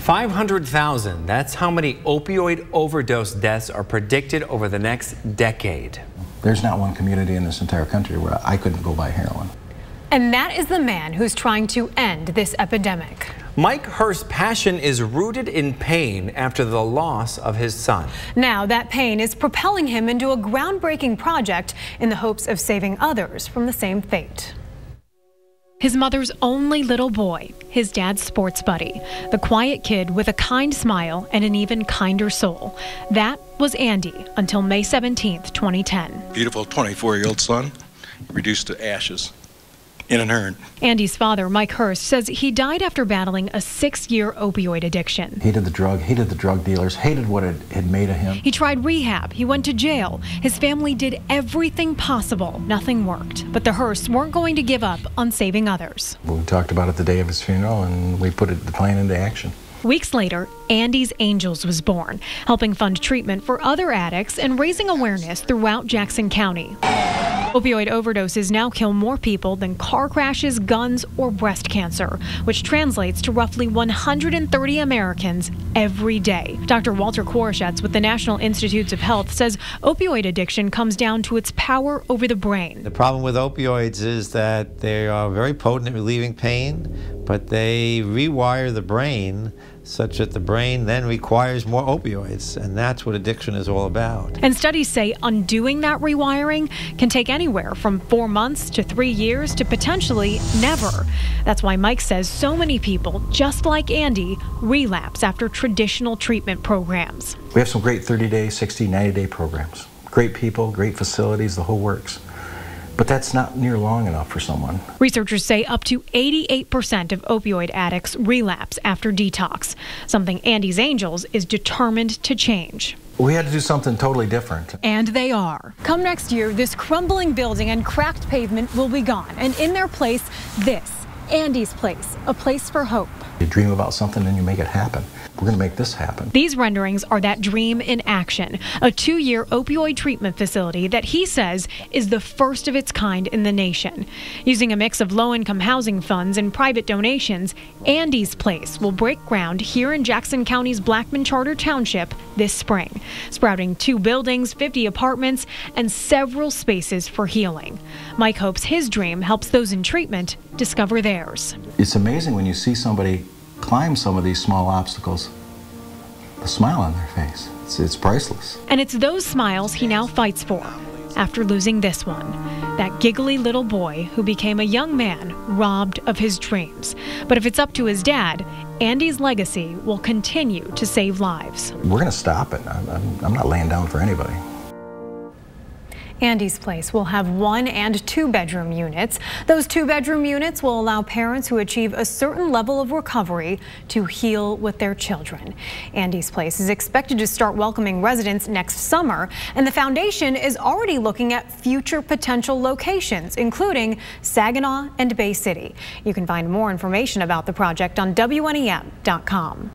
500,000. That's how many opioid overdose deaths are predicted over the next decade. There's not one community in this entire country where I couldn't go buy heroin. And that is the man who's trying to end this epidemic. Mike Hurst's passion is rooted in pain after the loss of his son. Now that pain is propelling him into a groundbreaking project in the hopes of saving others from the same fate. His mother's only little boy, his dad's sports buddy, the quiet kid with a kind smile and an even kinder soul. That was Andy until May 17th, 2010. Beautiful 24-year-old son reduced to ashes in an urn. Andy's father, Mike Hurst, says he died after battling a 6-year opioid addiction. Hated the drug, hated the drug dealers, hated what it had made of him. He tried rehab. He went to jail. His family did everything possible. Nothing worked. But the Hursts weren't going to give up on saving others. We talked about it the day of his funeral, and we put the plan into action. Weeks later, Andy's Angels was born, helping fund treatment for other addicts and raising awareness throughout Jackson County. Opioid overdoses now kill more people than car crashes, guns, or breast cancer, which translates to roughly 130 Americans every day. Dr. Walter Koroshetz with the National Institutes of Health says opioid addiction comes down to its power over the brain. The problem with opioids is that they are very potent at relieving pain, but they rewire the brain such that the brain then requires more opioids, and that's what addiction is all about. And studies say undoing that rewiring can take anywhere from 4 months to 3 years to potentially never. That's why Mike says so many people, just like Andy, relapse after traditional treatment programs. We have some great 30-day, 60, 90-day programs. Great people, great facilities, the whole works. But that's not near long enough for someone. Researchers say up to 88% of opioid addicts relapse after detox, something Andy's Angels is determined to change. We had to do something totally different. And they are. Come next year, this crumbling building and cracked pavement will be gone. And in their place, this, Andy's Place, a place for hope. You dream about something and you make it happen. We're going to make this happen. These renderings are that dream in action, a 2-year opioid treatment facility that he says is the first of its kind in the nation. Using a mix of low-income housing funds and private donations, Andy's Place will break ground here in Jackson County's Blackman Charter Township this spring, sprouting 2 buildings, 50 apartments, and several spaces for healing. Mike hopes his dream helps those in treatment discover theirs. It's amazing when you see somebody climb some of these small obstacles, the smile on their face. It's priceless. And it's those smiles he now fights for after losing this one, that giggly little boy who became a young man robbed of his dreams. But if it's up to his dad, Andy's legacy will continue to save lives. We're going to stop it. I'm not laying down for anybody. Andy's Place will have 1- and 2-bedroom units. Those 2-bedroom units will allow parents who achieve a certain level of recovery to heal with their children. Andy's Place is expected to start welcoming residents next summer, and the foundation is already looking at future potential locations, including Saginaw and Bay City. You can find more information about the project on WNEM.com.